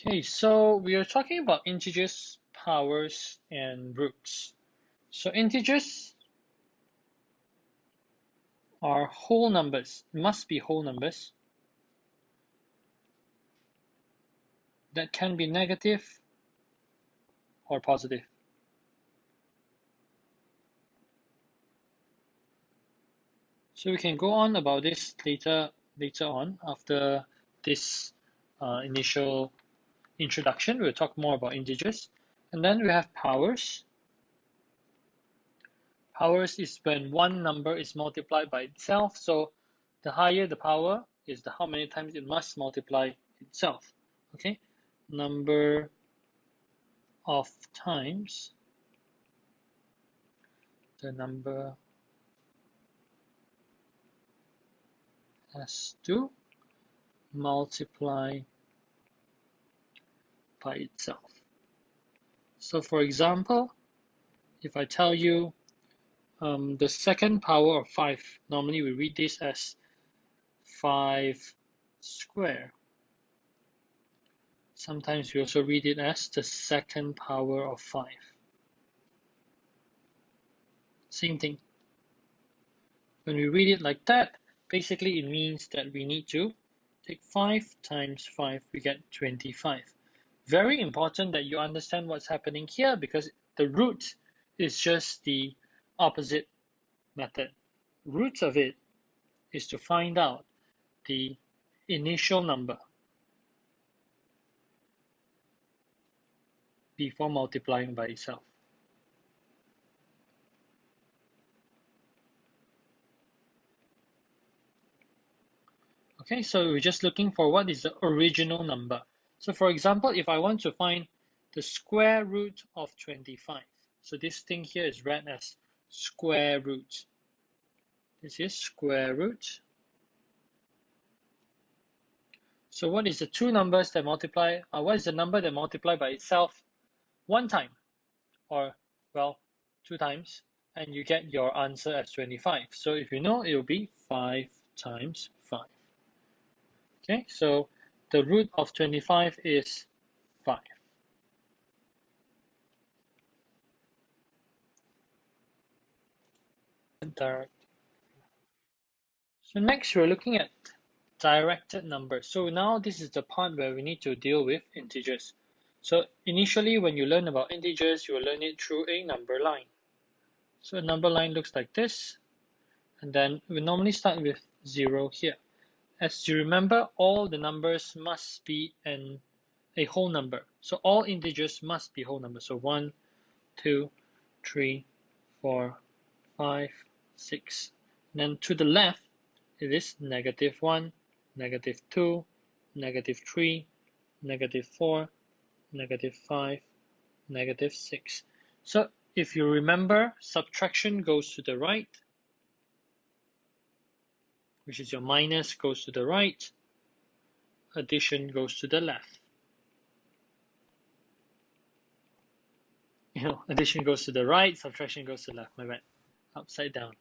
Okay, so we are talking about integers, powers, and roots. So integers are whole numbers, must be whole numbers that can be negative or positive. So we can go on about this later on after this initial introduction. We'll talk more about integers. And then we have powers. Powers is when one number is multiplied by itself. So the higher the power is the how many times it must multiply itself. Okay, number of times the number has to multiply by itself. So for example, if I tell you the second power of 5, normally we read this as 5 square. Sometimes we also read it as the second power of 5. Same thing. When we read it like that, basically it means that we need to take 5 times 5, we get 25. Very important that you understand what's happening here because the root is just the opposite method. Root of it is to find out the initial number before multiplying by itself. Okay, so we're just looking for what is the original number. So for example, if I want to find the square root of 25, so this thing here is read as square root. This is square root. So what is the two numbers that multiply, what is the number that multiply by itself one time, or well, 2 times, and you get your answer as 25. So if you know, it will be 5 times 5. Okay, so the root of 25 is 5. Direct. So next we're looking at directed numbers. So now this is the part where we need to deal with integers. So initially when you learn about integers, you will learn it through a number line. So a number line looks like this, and then we normally start with 0 here. As you remember, all the numbers must be a whole number. So all integers must be whole numbers. So 1, 2, 3, 4, 5, 6. And then to the left, it is -1, -2, -3, -4, -5, -6. So if you remember, subtraction goes to the right, which is your minus goes to the right, addition goes to the left. Addition goes to the right, subtraction goes to the left, my bad, upside down.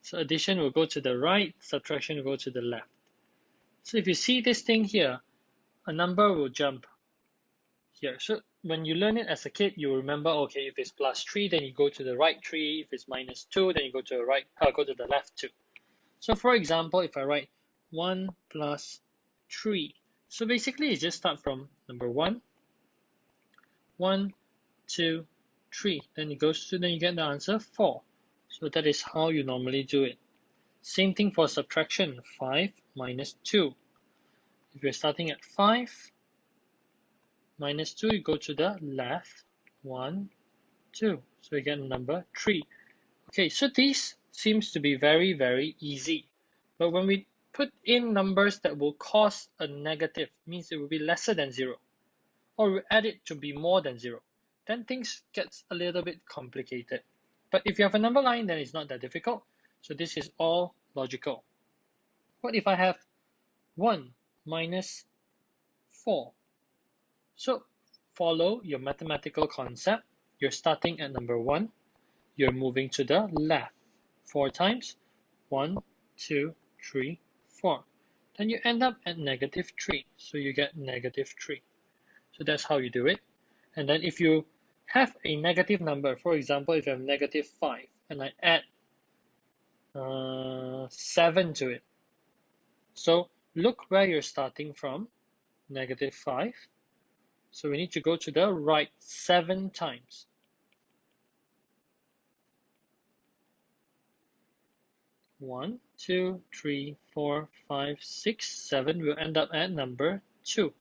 So addition will go to the right, subtraction will go to the left. So if you see this thing here, a number will jump here. So when you learn it as a kid, you remember, okay, if it's +3, then you go to the right 3. If it's -2, then you go to the right, go to the left 2. So for example, if I write 1 plus 3, so basically you just start from number 1, 1, 2, 3, then it goes to, then you get the answer 4. So that is how you normally do it. Same thing for subtraction, 5 minus 2. If you're starting at 5 minus 2, you go to the left, 1, 2. So you get number 3. Okay, so these seems to be very, very easy. But when we put in numbers that will cause a negative, means it will be lesser than 0, or we add it to be more than 0, then things gets a little bit complicated. But if you have a number line, then it's not that difficult. So this is all logical. What if I have 1 minus 4? So follow your mathematical concept. You're starting at number 1. You're moving to the left 4 times. 1, 2, 3, 4. Then you end up at -3. So you get -3. So that's how you do it. And then if you have a negative number, for example, if you have negative 5 and I add 7 to it. So look where you're starting from, negative 5. So we need to go to the right 7 times. 1, 2, 3, 4, 5, 6, 7 will end up at number 2.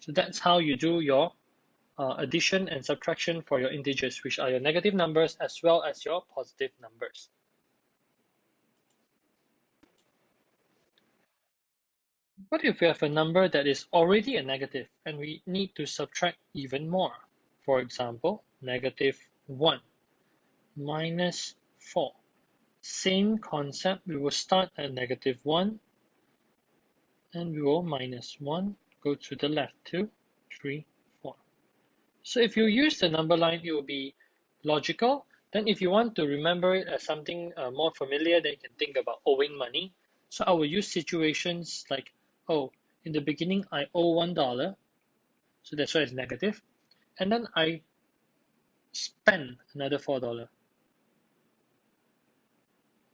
So that's how you do your addition and subtraction for your integers, which are your negative numbers as well as your positive numbers. What if we have a number that is already a negative and we need to subtract even more? For example, negative 1 minus 4. Same concept, we will start at negative 1 and we will minus 1, go to the left, 2, 3, 4. So if you use the number line, it will be logical. Then if you want to remember it as something more familiar, then you can think about owing money. So I will use situations like, oh, in the beginning I owe $1, so that's why it's negative. And then I spend another $4.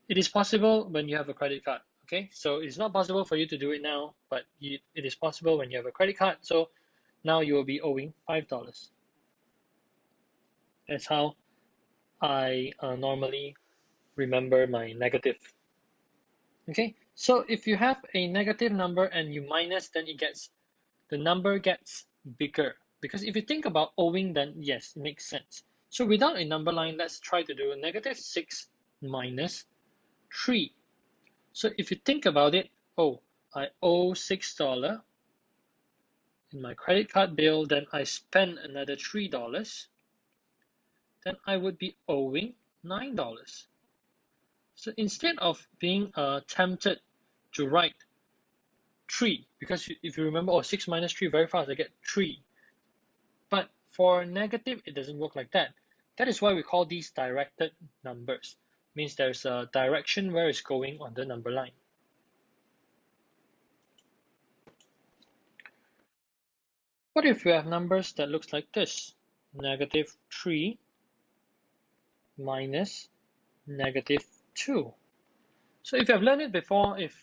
It is possible when you have a credit card, okay? So it's not possible for you to do it now, but it is possible when you have a credit card. So now you will be owing $5. That's how I normally remember my negative. Okay, so if you have a negative number and you minus, then the number gets bigger. Because if you think about owing, then yes, it makes sense. So without a number line, let's try to do negative 6 minus 3. So if you think about it, oh, I owe $6 in my credit card bill, then I spend another $3, then I would be owing $9. So instead of being tempted to write 3, because if you remember, oh, 6 minus 3, very fast, I get 3. But for negative, it doesn't work like that. That is why we call these directed numbers. Means there's a direction where it's going on the number line. What if we have numbers that looks like this? Negative 3 minus negative 2. So if you have learned it before, if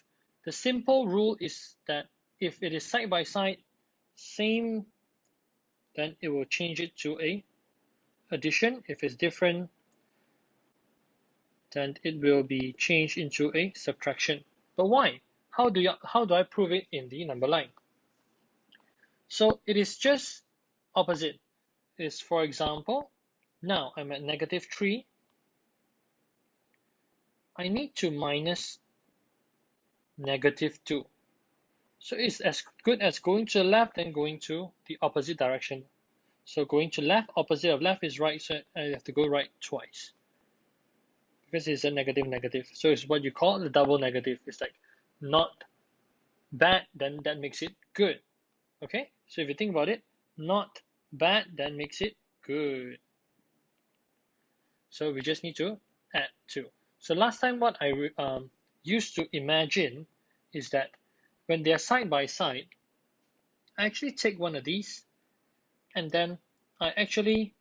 the simple rule is that if it is side by side, same, then it will change it to a addition. If it's different, then it will be changed into a subtraction. But why? How do I prove it in the number line? So it is just opposite. Is, for example, now I'm at negative 3. I need to minus negative 2. So it's as good as going to the left and going to the opposite direction. So going to left, opposite of left is right, so I have to go right twice. Because it's a negative negative. So it's what you call the double negative. It's like not bad, then that makes it good. Okay? So if you think about it, not bad, then makes it good. So we just need to add 2. So last time what I used to imagine is that when they are side by side, I actually take one of these and then I actually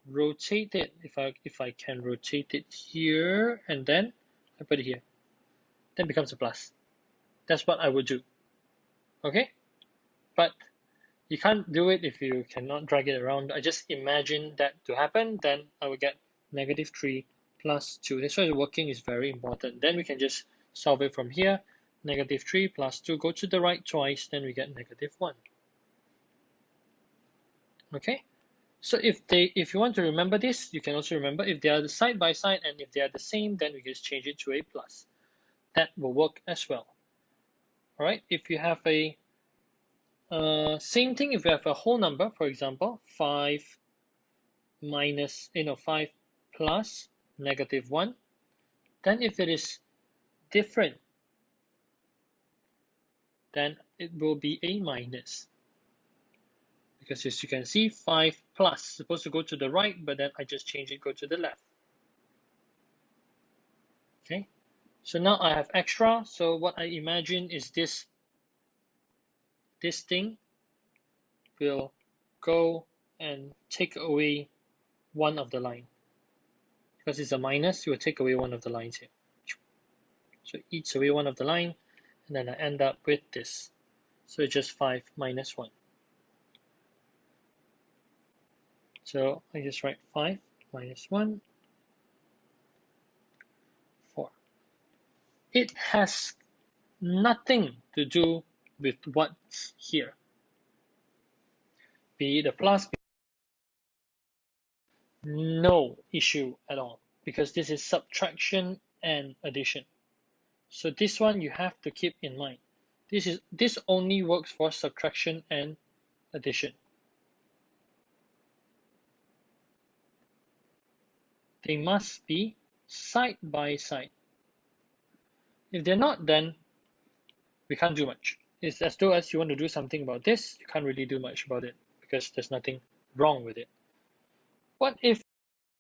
rotate it. If I can rotate it here and then I put it here, then it becomes a plus. That's what I would do. Okay? But you can't do it if you cannot drag it around. I just imagine that to happen, then I will get negative 3 plus 2. That's why the working is very important. Then we can just solve it from here. Negative 3 plus 2, go to the right twice, then we get negative 1. Okay? So if you want to remember this, you can also remember if they are side by side and if they are the same, then we just change it to a plus. That will work as well. Alright, if you have a same thing, if you have a whole number, for example, 5 minus, 5 plus negative 1, then if it is different, then it will be a minus. Because as you can see, 5 plus, supposed to go to the right, but then I just change it, go to the left. Okay, so now I have extra, so what I imagine is this thing we'll go and take away one of the line. Because it's a minus, we'll take away one of the lines here. So it eats away one of the line, and then I end up with this. So it's just 5 minus 1. So I just write 5 minus 1, 4. It has nothing to do with what's here. Be it a plus, no issue at all, because this is subtraction and addition. So this one you have to keep in mind. This only works for subtraction and addition. They must be side by side. If they're not, then we can't do much. It's as though as you want to do something about this, you can't really do much about it because there's nothing wrong with it. What if